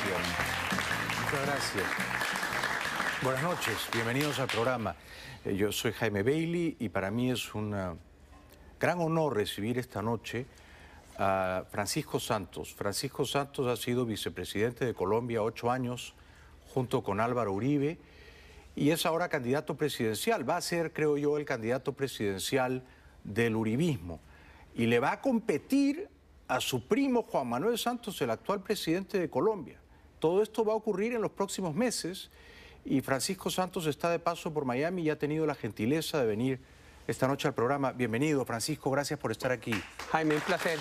gracias. Muchas gracias. Buenas noches, bienvenidos al programa. Yo soy Jaime Bailey y para mí es un gran honor recibir esta noche a Francisco Santos. Francisco Santos ha sido vicepresidente de Colombia 8 años junto con Álvaro Uribe y es ahora candidato presidencial. Va a ser, creo yo, el candidato presidencial del uribismo y le va a competir a su primo Juan Manuel Santos, el actual presidente de Colombia. Todo esto va a ocurrir en los próximos meses y Francisco Santos está de paso por Miami y ha tenido la gentileza de venir esta noche al programa. Bienvenido, Francisco, gracias por estar aquí. Jaime, un placer.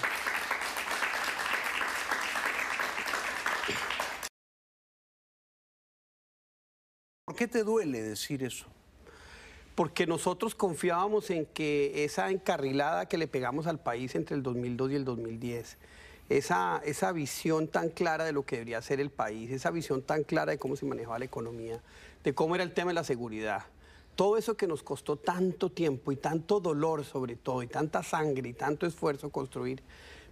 ¿Por qué te duele decir eso? Porque nosotros confiábamos en que esa encarrilada que le pegamos al país entre el 2002 y el 2010, esa visión tan clara de lo que debería ser el país, esa visión tan clara de cómo se manejaba la economía, de cómo era el tema de la seguridad, todo eso que nos costó tanto tiempo y tanto dolor sobre todo, y tanta sangre y tanto esfuerzo construir,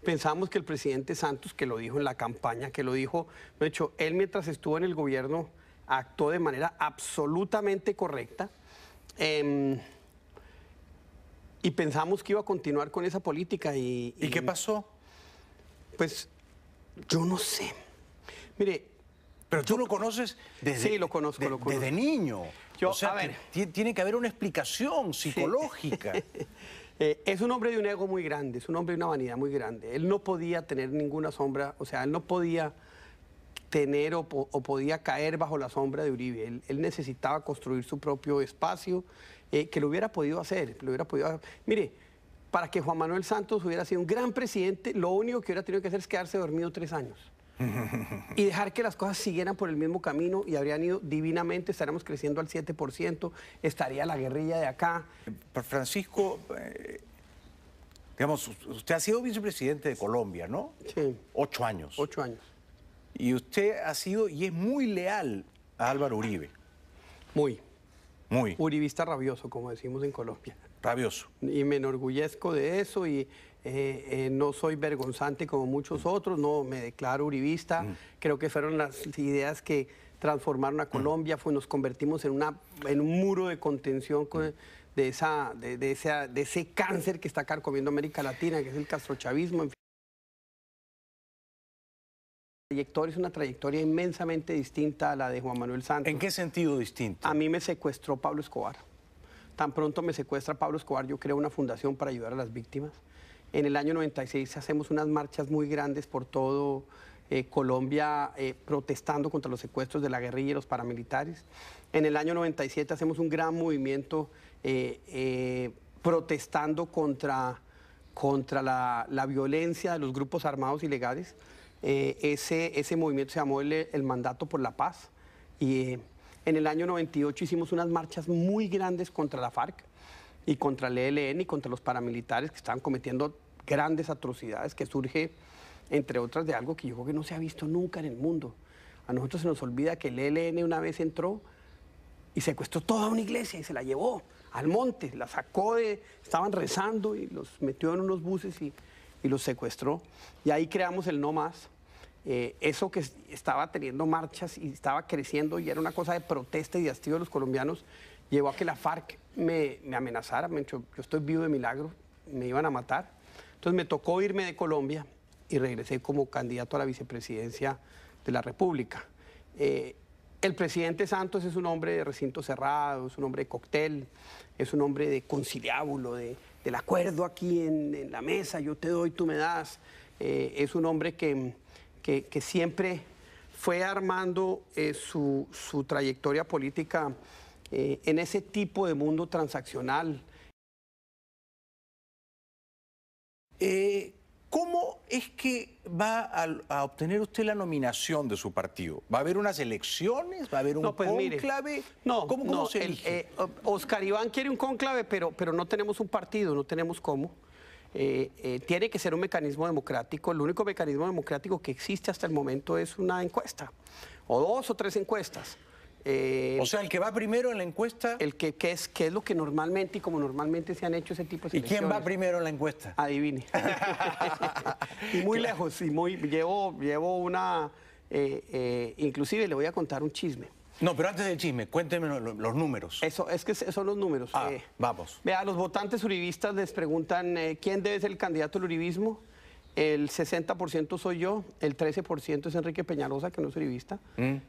pensamos que el presidente Santos, que lo dijo en la campaña, que lo dijo, de hecho, él mientras estuvo en el gobierno actuó de manera absolutamente correcta, y pensamos que iba a continuar con esa política. ¿Y qué pasó? Pues yo no sé. Mire. Pero tú lo conoces desde... Sí, lo conozco. Desde niño. Yo, o sea, a ver, tiene que haber una explicación psicológica. Sí. Es un hombre de un ego muy grande, es un hombre de una vanidad muy grande. Él no podía tener ninguna sombra, o sea, él no podía tener o podía caer bajo la sombra de Uribe. Él necesitaba construir su propio espacio, que lo hubiera podido hacer. Mire, para que Juan Manuel Santos hubiera sido un gran presidente, lo único que hubiera tenido que hacer es quedarse dormido 3 años. Y dejar que las cosas siguieran por el mismo camino y habrían ido divinamente, estaríamos creciendo al 7%, estaría la guerrilla de acá. Francisco, digamos, usted ha sido vicepresidente de Colombia, ¿no? Sí. 8 años. 8 años. Y usted ha sido y es muy leal a Álvaro Uribe. Muy. Muy. Uribista rabioso, como decimos en Colombia. Rabioso. Y me enorgullezco de eso y no soy vergonzante como muchos otros, no me declaro uribista. Creo que fueron las ideas que transformaron a Colombia, nos convertimos en un muro de contención de ese cáncer que está carcomiendo América Latina, que es el castrochavismo. En fin. La trayectoria es una trayectoria inmensamente distinta a la de Juan Manuel Santos. ¿En qué sentido distinto? A mí me secuestró Pablo Escobar. Tan pronto me secuestra Pablo Escobar, yo creo una fundación para ayudar a las víctimas. En el año 96 hacemos unas marchas muy grandes por todo Colombia, protestando contra los secuestros de la guerrilla y los paramilitares. En el año 97 hacemos un gran movimiento protestando contra la violencia de los grupos armados ilegales. Ese movimiento se llamó el Mandato por la Paz. Y en el año 98 hicimos unas marchas muy grandes contra la FARC y contra el ELN y contra los paramilitares que estaban cometiendo grandes atrocidades, que surge, entre otras, de algo que yo creo que no se ha visto nunca en el mundo. A nosotros se nos olvida que el ELN una vez entró y secuestró toda una iglesia y se la llevó al monte, la sacó estaban rezando y los metió en unos buses y los secuestró. Y ahí creamos el No Más. Eso que estaba teniendo marchas y estaba creciendo y era una cosa de protesta y de hastío de los colombianos, llevó a que la FARC me amenazara. Me dijo, yo estoy vivo de milagro, me iban a matar. Entonces me tocó irme de Colombia y regresé como candidato a la vicepresidencia de la República. El presidente Santos es un hombre de recinto cerrado, es un hombre de cóctel, es un hombre de conciliábulo, del acuerdo aquí en la mesa, yo te doy, tú me das. Es un hombre que siempre fue armando su trayectoria política en ese tipo de mundo transaccional. ¿Cómo es que va a obtener usted la nominación de su partido? ¿Va a haber unas elecciones? ¿Va a haber un cónclave? ¿Cómo se elige? Oscar Iván quiere un cónclave, pero no tenemos un partido, no tenemos cómo. Tiene que ser un mecanismo democrático. El único mecanismo democrático que existe hasta el momento es una encuesta, o 2 o 3 encuestas. O sea, el que va primero en la encuesta... ¿Qué es lo que normalmente, y como normalmente se han hecho ese tipo de selecciones? ¿Y quién va primero en la encuesta? Adivine. Y muy lejos, y llevo una Inclusive le voy a contar un chisme. No, pero antes del chisme, cuénteme los números. Eso, es que son los números. Vamos. Vea, los votantes uribistas les preguntan quién debe ser el candidato del uribismo. El 60% soy yo, el 13% es Enrique Peñalosa, que no es uribista,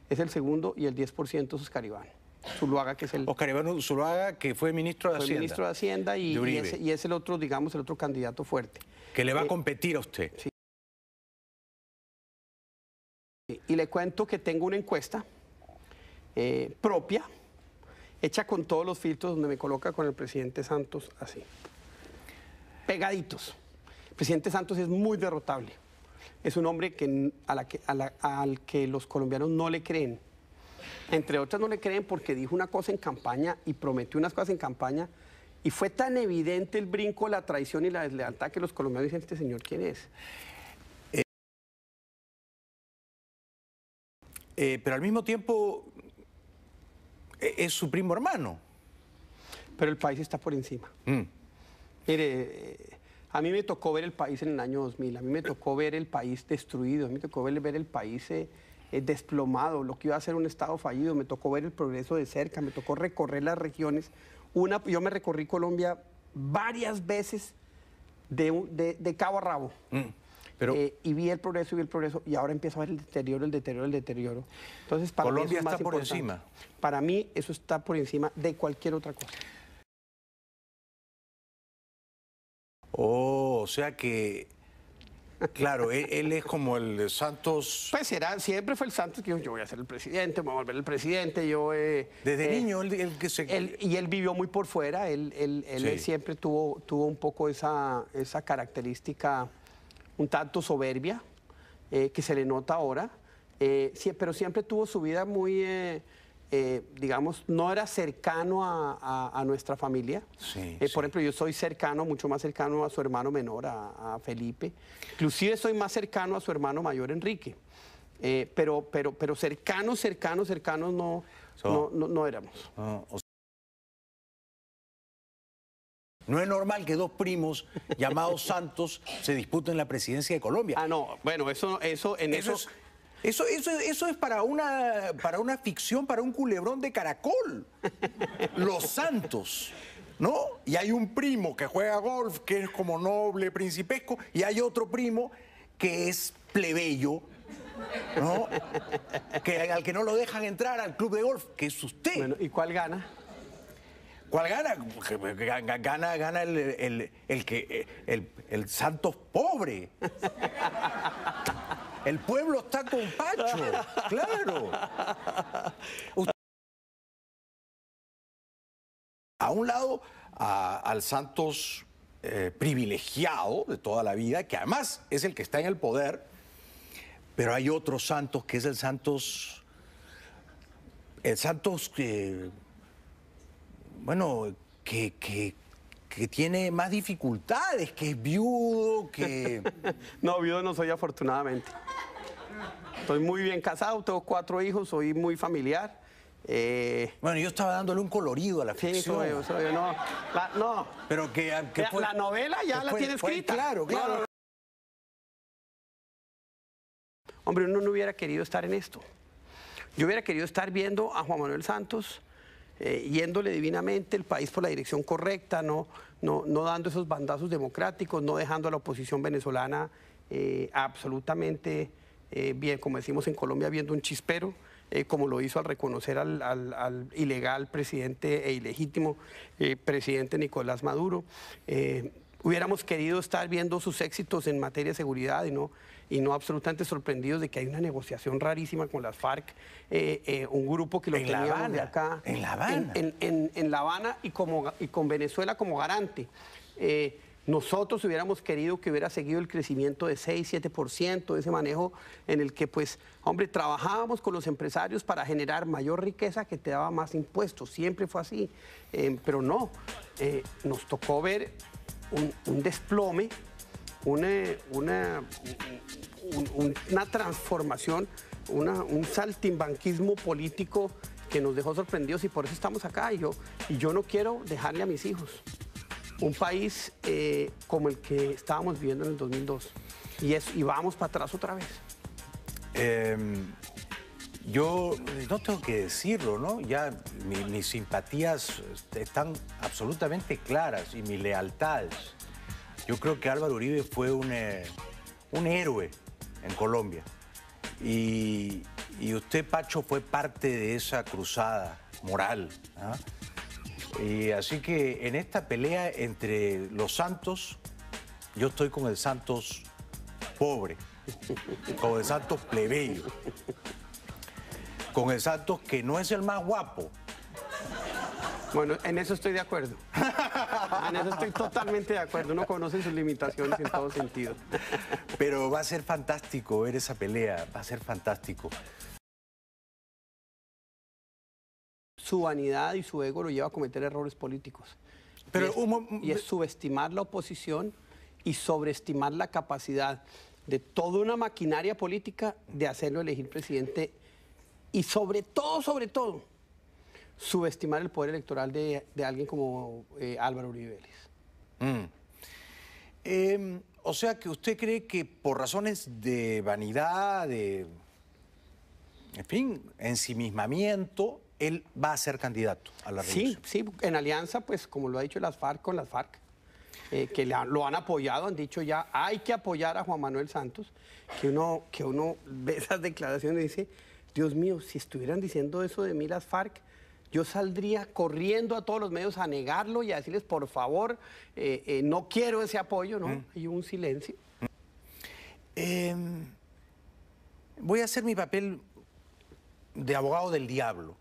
es el segundo, y el 10% es Oscar Iván Zuluaga, que es el... Oscar Iván Zuluaga, que fue ministro de Hacienda. Fue ministro de Hacienda y es el otro, digamos, el otro candidato fuerte. Que le va a competir a usted. Sí. Y le cuento que tengo una encuesta propia, hecha con todos los filtros, donde me coloca con el presidente Santos así, pegaditos. El presidente Santos es muy derrotable. Es un hombre al que los colombianos no le creen. Entre otras no le creen porque dijo una cosa en campaña y prometió unas cosas en campaña, y fue tan evidente el brinco, la traición y la deslealtad que los colombianos dicen, ¿este señor quién es? Pero al mismo tiempo es su primo hermano. Pero el país está por encima. Mire, a mí me tocó ver el país en el año 2000, a mí me tocó ver el país destruido, a mí me tocó ver el país desplomado, lo que iba a ser un Estado fallido, me tocó ver el progreso de cerca, me tocó recorrer las regiones. Yo me recorrí Colombia varias veces de cabo a rabo. Y vi el progreso, y ahora empiezo a ver el deterioro. Entonces, para Colombia mí eso es está más por encima. Para mí eso está por encima de cualquier otra cosa. Oh, o sea que, claro, él es como el de Santos. Pues siempre fue el Santos que yo voy a ser el presidente, me voy a volver el presidente. Desde niño, el que se... Y él vivió muy por fuera, él siempre tuvo un poco esa característica un tanto soberbia, que se le nota ahora, pero siempre tuvo su vida muy, digamos, no era cercano a nuestra familia. Por ejemplo, yo soy mucho más cercano a su hermano menor, a Felipe. Inclusive soy más cercano a su hermano mayor, Enrique. Pero cercanos no éramos. No es normal que dos primos llamados Santos se disputen la presidencia de Colombia. No, bueno, eso es para una ficción, para un culebrón de Caracol. Los Santos, ¿no? Y hay un primo que juega golf, que es como noble, principesco, y hay otro primo que es plebeyo, ¿no? Al que no lo dejan entrar al club de golf, que es usted. Bueno, ¿y cuál gana? ¿Cuál gana? Gana el Santos pobre. El pueblo está con Pacho, claro. A un lado, al Santos privilegiado de toda la vida, que además es el que está en el poder, pero hay otro Santos que es el Santos que... Bueno, que tiene más dificultades, que es viudo, que... No, viudo no soy, afortunadamente. Estoy muy bien casado, tengo 4 hijos, soy muy familiar. Bueno, yo estaba dándole un colorido a la ficción. Sí, no. Pero la novela ya la tiene escrita. Claro. Hombre, uno no hubiera querido estar en esto. Yo hubiera querido estar viendo a Juan Manuel Santos yéndole divinamente el país por la dirección correcta, no dando esos bandazos democráticos, no dejando a la oposición venezolana absolutamente bien, como decimos en Colombia, viendo un chispero, como lo hizo al reconocer al ilegal presidente e ilegítimo presidente Nicolás Maduro. Hubiéramos querido estar viendo sus éxitos en materia de seguridad y no absolutamente sorprendidos de que hay una negociación rarísima con las FARC, un grupo que lo teníamos de acá. En La Habana. En La Habana y con Venezuela como garante. Nosotros hubiéramos querido que hubiera seguido el crecimiento de 6-7%, ese manejo en el que, pues, hombre, trabajábamos con los empresarios para generar mayor riqueza que te daba más impuestos. Siempre fue así. Pero no, nos tocó ver un desplome, una transformación, un saltimbanquismo político que nos dejó sorprendidos, y por eso estamos acá. Y yo no quiero dejarle a mis hijos un país como el que estábamos viviendo en el 2002. Y vamos para atrás otra vez. Yo no tengo que decirlo, ¿no? Ya mis simpatías están absolutamente claras y mis lealtades. Yo creo que Álvaro Uribe fue un héroe en Colombia. Y usted, Pacho, fue parte de esa cruzada moral, ¿ah? Y así que en esta pelea entre los santos, yo estoy con el Santos pobre, con el Santos plebeyo, con el Santos que no es el más guapo. Bueno, en eso estoy de acuerdo. En eso estoy totalmente de acuerdo. Uno conoce sus limitaciones en todo sentido. Pero va a ser fantástico ver esa pelea, va a ser fantástico. Su vanidad y su ego lo lleva a cometer errores políticos. Pero y es subestimar la oposición y sobreestimar la capacidad de toda una maquinaria política de hacerlo elegir presidente y sobre todo, subestimar el poder electoral de alguien como Álvaro Uribe Vélez. O sea que usted cree que por razones de vanidad, en fin, ensimismamiento, él va a ser candidato a la reelección. Sí, en alianza, pues como lo ha dicho las FARC con las FARC, que lo han apoyado, han dicho ya, hay que apoyar a Juan Manuel Santos, que uno ve esas declaraciones y dice, Dios mío, si estuvieran diciendo eso de mí las FARC, yo saldría corriendo a todos los medios a negarlo y a decirles, por favor, no quiero ese apoyo, ¿no? Hay un silencio. Voy a hacer mi papel de abogado del diablo.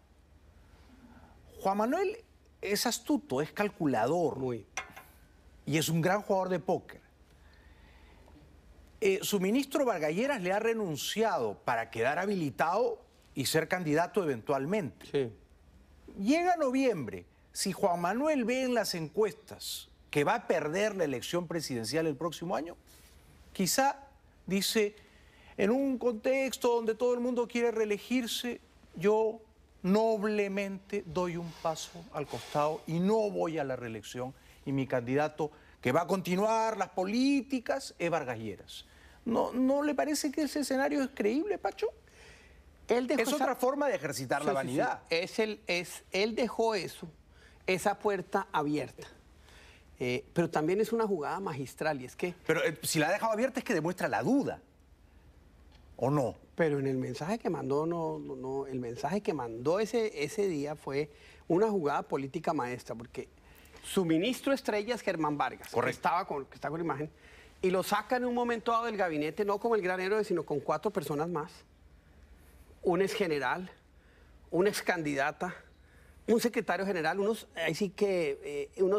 Juan Manuel es astuto, es calculador. Muy. Y es un gran jugador de póker. Su ministro Vargas Lleras le ha renunciado para quedar habilitado y ser candidato eventualmente. Sí. Llega noviembre, si Juan Manuel ve en las encuestas que va a perder la elección presidencial el próximo año, quizá dice, en un contexto donde todo el mundo quiere reelegirse, yo noblemente doy un paso al costado y no voy a la reelección y mi candidato que va a continuar las políticas es Vargas Lleras. ¿No le parece que ese escenario es creíble, Pacho? Es otra forma de ejercitar la vanidad. Sí. Él dejó esa puerta abierta. Pero también es una jugada magistral y es que... Pero si la ha dejado abierta es que demuestra la duda, ¿o no? Pero en el mensaje que mandó, el mensaje que mandó ese día fue una jugada política maestra, porque su ministro estrella es Germán Vargas, correcto, que está con imagen, y lo sacan en un momento dado del gabinete, no como el gran héroe, sino con 4 personas más. Un exgeneral, una excandidata, un secretario general, unos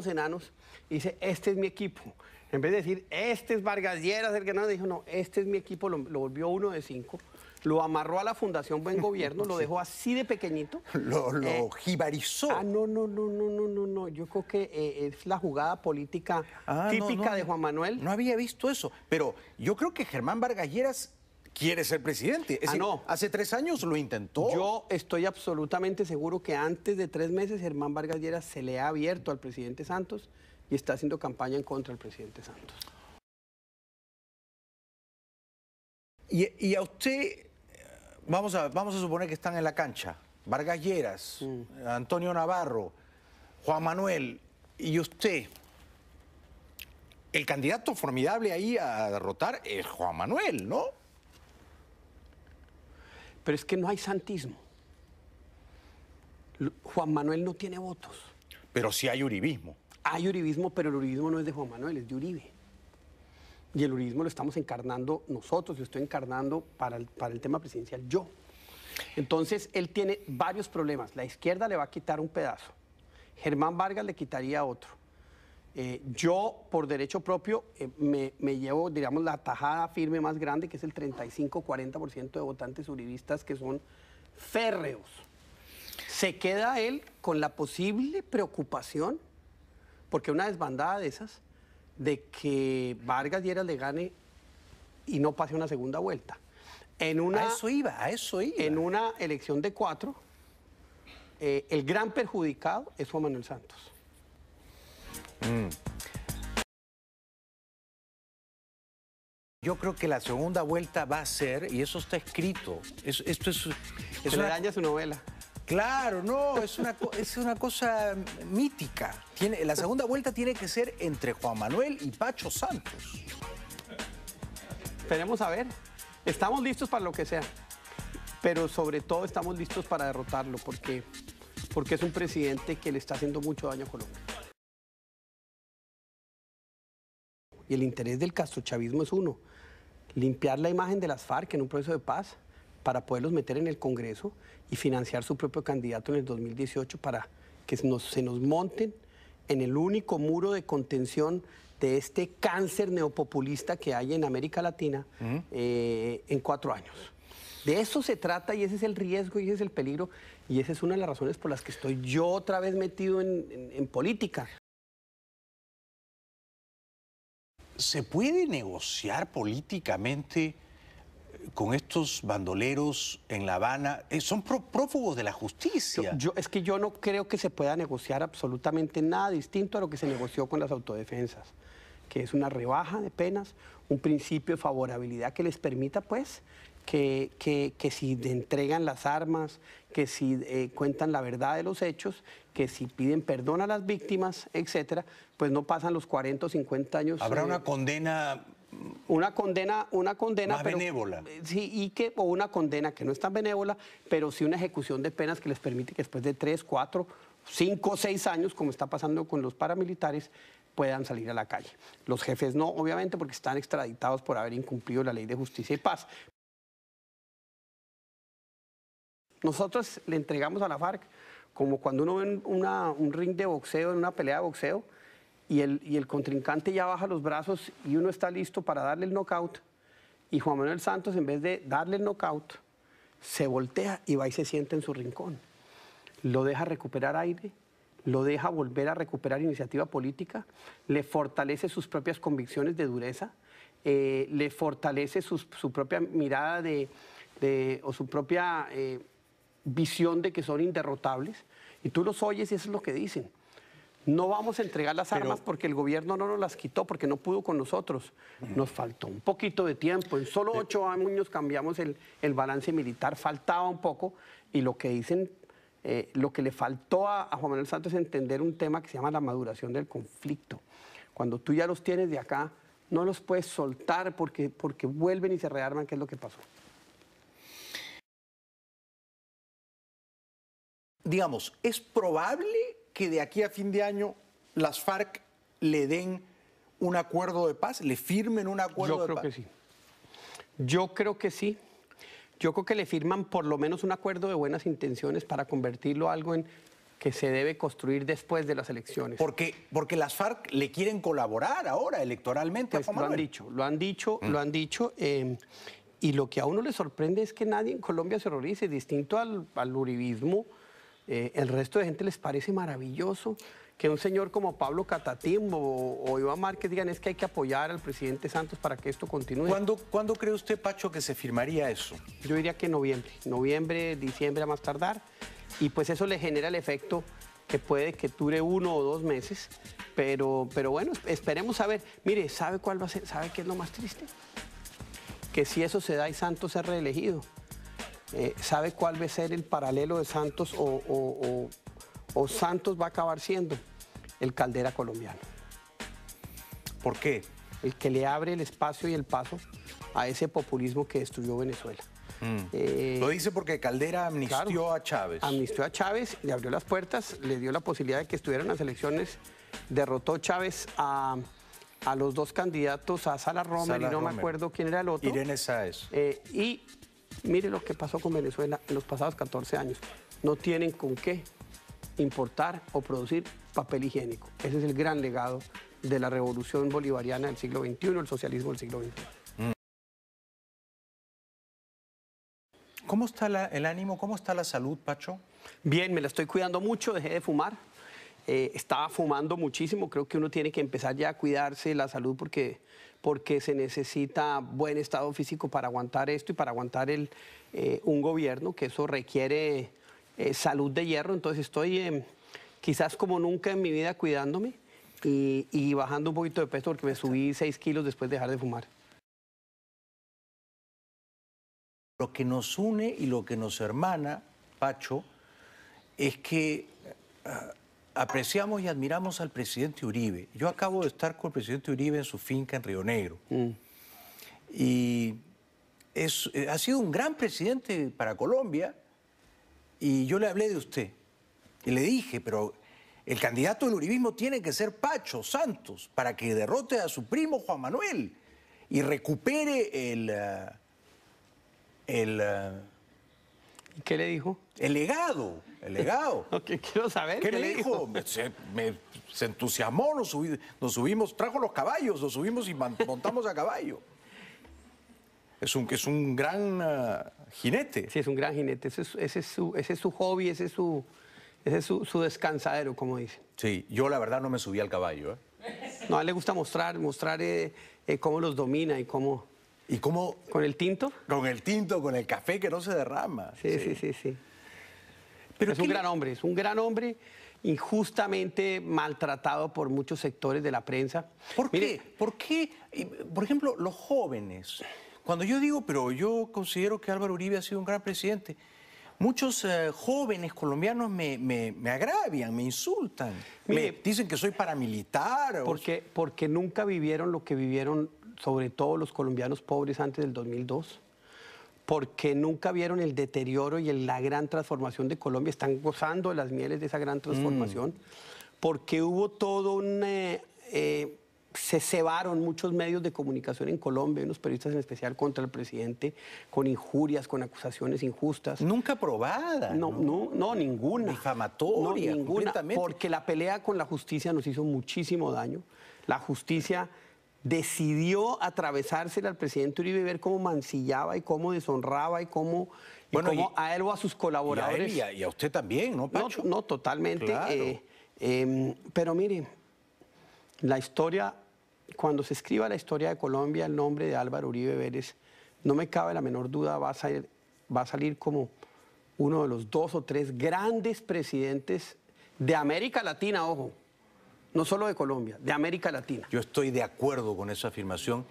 enanos, y dice, este es mi equipo. En vez de decir, este es Vargas Lleras, el que no, dijo, no, este es mi equipo, lo volvió 1 de 5, lo amarró a la Fundación Buen Gobierno, lo dejó así de pequeñito. Lo jibarizó. No, yo creo que es la jugada política típica de Juan Manuel. No había visto eso, pero yo creo que Germán Vargas Lleras quiere ser presidente. Es decir, no. Hace 3 años lo intentó. Yo estoy absolutamente seguro que antes de 3 meses Germán Vargas Lleras se le ha abierto al presidente Santos y está haciendo campaña en contra del presidente Santos. Y a usted, vamos a suponer que están en la cancha, Vargas Lleras, Antonio Navarro, Juan Manuel, y usted, el candidato formidable ahí a derrotar es Juan Manuel, ¿no? Pero es que no hay santismo. Juan Manuel no tiene votos. Pero sí hay uribismo. Hay uribismo, pero el uribismo no es de Juan Manuel, es de Uribe. Y el uribismo lo estamos encarnando nosotros, lo estoy encarnando para el tema presidencial yo. Entonces, él tiene varios problemas. La izquierda le va a quitar un pedazo. Germán Vargas le quitaría otro. Yo, por derecho propio, me llevo, digamos, la tajada firme más grande, que es el 35-40% de votantes uribistas que son férreos. Se queda él con la posible preocupación, porque una desbandada de esas, de que Vargas Lleras le gane y no pase una segunda vuelta. A eso iba. En una elección de 4, el gran perjudicado es Juan Manuel Santos. Yo creo que la segunda vuelta va a ser, y eso está escrito, esto es Se le daña su novela. Claro, no, es una cosa mítica. La segunda vuelta tiene que ser entre Juan Manuel y Pacho Santos. Esperemos a ver. Estamos listos para lo que sea, pero sobre todo estamos listos para derrotarlo, porque es un presidente que le está haciendo mucho daño a Colombia. Y el interés del castrochavismo es uno, limpiar la imagen de las FARC en un proceso de paz para poderlos meter en el Congreso y financiar su propio candidato en el 2018 para que se nos monten en el único muro de contención de este cáncer neopopulista que hay en América Latina en 4 años. De eso se trata y ese es el riesgo y ese es el peligro y esa es una de las razones por las que estoy yo otra vez metido en política. ¿Se puede negociar políticamente con estos bandoleros en La Habana? Son prófugos de la justicia. Es que yo no creo que se pueda negociar absolutamente nada distinto a lo que se negoció con las autodefensas, que es una rebaja de penas, un principio de favorabilidad que les permita, pues, que si entregan las armas, que si cuentan la verdad de los hechos, que si piden perdón a las víctimas, etcétera, pues no pasan los 40 o 50 años. ¿Habrá una condena? Una condena más pero, benévola. Sí, o una condena que no es tan benévola, pero sí una ejecución de penas que les permite que después de 3, 4, 5, 6 años, como está pasando con los paramilitares, puedan salir a la calle. Los jefes no, obviamente, porque están extraditados por haber incumplido la ley de justicia y paz. Nosotros le entregamos a la FARC como cuando uno ve un ring de boxeo, en una pelea de boxeo, y el contrincante ya baja los brazos y uno está listo para darle el knockout, y Juan Manuel Santos, en vez de darle el knockout, se voltea y va y se sienta en su rincón. Lo deja recuperar aire, lo deja volver a recuperar iniciativa política, le fortalece sus propias convicciones de dureza, le fortalece su propia mirada o su propia visión de que son inderrotables, y tú los oyes y eso es lo que dicen. No vamos a entregar las armas porque el gobierno no nos las quitó, porque no pudo con nosotros. Nos faltó un poquito de tiempo. En solo 8 años cambiamos el balance militar, faltaba un poco, y lo que dicen, lo que le faltó a Juan Manuel Santos es entender un tema que se llama la maduración del conflicto. Cuando tú ya los tienes de acá, no los puedes soltar porque vuelven y se rearman, que es lo que pasó. Digamos, ¿es probable que de aquí a fin de año las FARC le den un acuerdo de paz, le firmen un acuerdo de paz? Yo creo que sí. Yo creo que sí. Yo creo que le firman por lo menos un acuerdo de buenas intenciones para convertirlo a algo en que se debe construir después de las elecciones. Porque las FARC le quieren colaborar ahora electoralmente a Juan Manuel. Lo han dicho. Y lo que a uno le sorprende es que nadie en Colombia se horrorice, distinto al uribismo. El resto de gente les parece maravilloso que un señor como Pablo Catatimbo o Iván Márquez digan es que hay que apoyar al presidente Santos para que esto continúe. ¿Cuándo cree usted, Pacho, que se firmaría eso? Yo diría que noviembre, diciembre a más tardar, y pues eso le genera el efecto que puede que dure 1 o 2 meses, pero bueno, esperemos a ver. Mire, ¿sabe cuál va a ser? ¿Sabe qué es lo más triste? Que si eso se da y Santos es reelegido, ¿sabe cuál va a ser el paralelo de Santos o Santos va a acabar siendo el Caldera colombiano? ¿Por qué? El que le abre el espacio y el paso a ese populismo que destruyó Venezuela. Lo dice porque Caldera amnistió a Chávez. Amnistió a Chávez, le abrió las puertas, le dio la posibilidad de que estuviera en las elecciones, derrotó Chávez a los 2 candidatos, a Salas Romer y no me acuerdo quién era el otro. Irene Sáez. Y mire lo que pasó con Venezuela en los pasados 14 años. No tienen con qué importar o producir papel higiénico. Ese es el gran legado de la revolución bolivariana del siglo XXI, el socialismo del siglo XXI. ¿Cómo está el ánimo? ¿Cómo está la salud, Pacho? Bien, me la estoy cuidando mucho, dejé de fumar. Estaba fumando muchísimo, creo que uno tiene que empezar ya a cuidarse la salud porque se necesita buen estado físico para aguantar esto y para aguantar un gobierno, que eso requiere salud de hierro. Entonces estoy quizás como nunca en mi vida cuidándome y bajando un poquito de peso porque me subí 6 kilos después de dejar de fumar. Lo que nos une y lo que nos hermana, Pacho, es que apreciamos y admiramos al presidente Uribe. Yo acabo de estar con el presidente Uribe en su finca en Río Negro. Y ha sido un gran presidente para Colombia. Y yo le hablé de usted. Y le dije, pero el candidato del uribismo tiene que ser Pacho Santos para que derrote a su primo Juan Manuel y recupere ¿Y qué le dijo? el legado. Okay, quiero saber. ¿Qué le dijo? Se entusiasmó, nos subimos, trajo los caballos, nos subimos y montamos a caballo. Es un gran jinete. Sí, es un gran jinete. Ese es su hobby, ese es su descansadero, como dicen. Sí, yo la verdad no me subí al caballo. No, a él le gusta mostrar cómo los domina y cómo... ¿Y cómo? ¿Con el tinto? Con el tinto, con el café que no se derrama. Sí. Pero es un gran hombre injustamente maltratado por muchos sectores de la prensa. ¿Por qué? ¿Por qué? Por ejemplo, los jóvenes. Cuando yo digo, pero yo considero que Álvaro Uribe ha sido un gran presidente, muchos jóvenes colombianos me agravian, me insultan. Me dicen que soy paramilitar. Porque nunca vivieron lo que vivieron sobre todo los colombianos pobres antes del 2002. Porque nunca vieron el deterioro y la gran transformación de Colombia, están gozando de las mieles de esa gran transformación, porque hubo todo un... se cebaron muchos medios de comunicación en Colombia, unos periodistas en especial contra el presidente, con injurias, con acusaciones injustas. Nunca probada. No, ninguna. Difamatoria, ninguna, completamente. porque la pelea con la justicia nos hizo muchísimo daño. La justicia decidió atravesársela al presidente Uribe y ver cómo mancillaba y cómo deshonraba y cómo a él o a sus colaboradores. Y a usted también, ¿no, Pacho? No, totalmente. Claro. Pero mire, la historia, cuando se escriba la historia de Colombia, el nombre de Álvaro Uribe Vélez, no me cabe la menor duda, va a salir como uno de los 2 o 3 grandes presidentes de América Latina, ojo. No solo de Colombia, de América Latina. Yo estoy de acuerdo con esa afirmación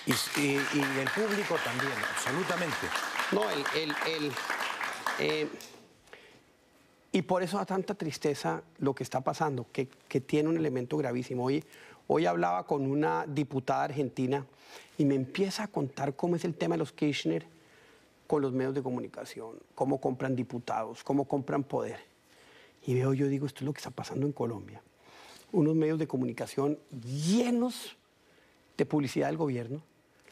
y el público también, absolutamente. No, y por eso da tanta tristeza lo que está pasando, que tiene un elemento gravísimo. Hoy hablaba con una diputada argentina y me empieza a contar cómo es el tema de los Kirchner con los medios de comunicación, cómo compran diputados, cómo compran poder. Y yo digo, esto es lo que está pasando en Colombia. Unos medios de comunicación llenos de publicidad del gobierno,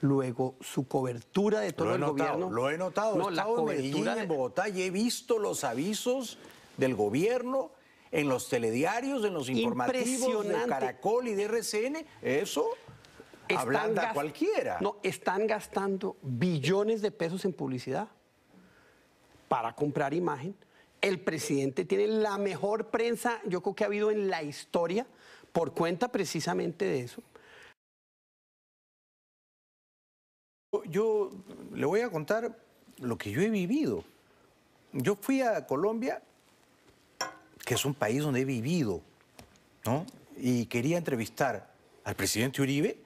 luego su cobertura de todo el gobierno. Lo he notado, he estado en Medellín, en Bogotá, y he visto los avisos del gobierno en los telediarios, en los informativos de Caracol y de RCN. Eso ablanda a cualquiera. No, están gastando billones de pesos en publicidad para comprar imagen. El presidente tiene la mejor prensa, yo creo que ha habido en la historia, por cuenta precisamente de eso. Yo le voy a contar lo que yo he vivido. Yo fui a Colombia, que es un país donde he vivido, ¿no? Y quería entrevistar al presidente Uribe,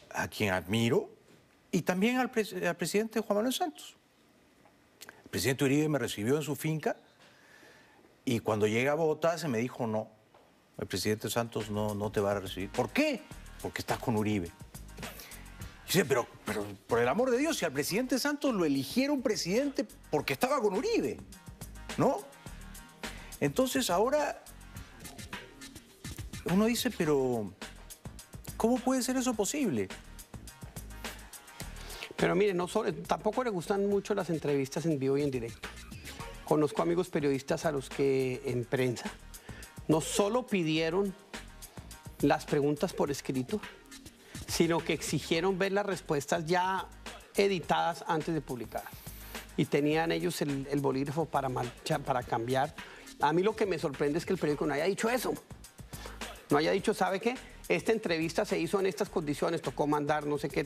a quien admiro, y también al presidente Juan Manuel Santos. El presidente Uribe me recibió en su finca y cuando llegué a Bogotá se me dijo, no, el presidente Santos no te va a recibir. ¿Por qué? Porque estás con Uribe. Y dice, pero por el amor de Dios, si al presidente Santos lo eligieron presidente porque estaba con Uribe, ¿no? Entonces ahora uno dice, pero ¿cómo puede ser eso posible? Pero mire, tampoco le gustan mucho las entrevistas en vivo y en directo. Conozco amigos periodistas a los que en prensa no solo pidieron las preguntas por escrito, sino que exigieron ver las respuestas ya editadas antes de publicar. Y tenían ellos el bolígrafo para cambiar. A mí lo que me sorprende es que el periódico no haya dicho eso. No haya dicho, ¿sabe qué? Esta entrevista se hizo en estas condiciones, tocó mandar no sé qué,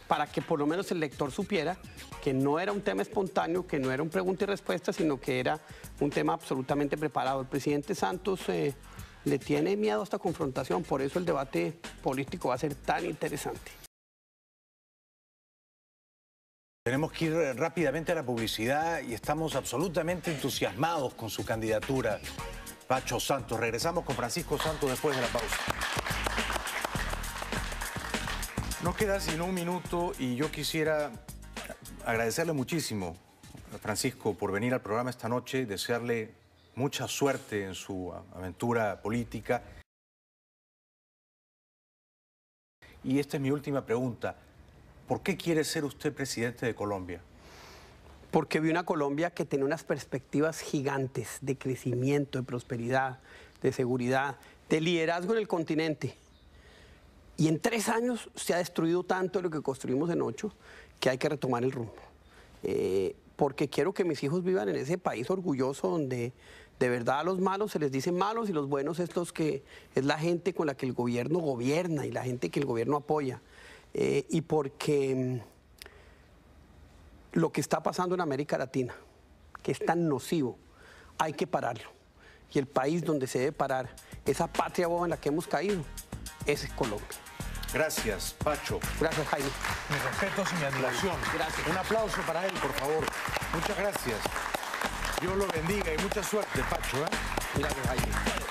para que por lo menos el lector supiera que no era un tema espontáneo, que no era un pregunta y respuesta, sino que era un tema absolutamente preparado. El presidente Santos le tiene miedo a esta confrontación, por eso el debate político va a ser tan interesante. Tenemos que ir rápidamente a la publicidad y estamos absolutamente entusiasmados con su candidatura, Pacho Santos. Regresamos con Francisco Santos después de la pausa. Nos queda sino un minuto y yo quisiera agradecerle muchísimo a Francisco por venir al programa esta noche, desearle mucha suerte en su aventura política. Y esta es mi última pregunta. ¿Por qué quiere ser usted presidente de Colombia? Porque vi una Colombia que tiene unas perspectivas gigantes de crecimiento, de prosperidad, de seguridad, de liderazgo en el continente. Y en 3 años se ha destruido tanto de lo que construimos en 8 que hay que retomar el rumbo. Porque quiero que mis hijos vivan en ese país orgulloso donde de verdad a los malos se les dice malos y los buenos es la gente con la que el gobierno gobierna y la gente que el gobierno apoya. Y porque lo que está pasando en América Latina, que es tan nocivo, hay que pararlo. Y el país donde se debe parar, esa patria boba en la que hemos caído, ese es Colombia. Gracias, Pacho. Gracias, Jaime. Mis respetos y mi admiración. Gracias. Un aplauso para él, por favor. Muchas gracias. Dios lo bendiga y mucha suerte, Pacho. Gracias, Jaime.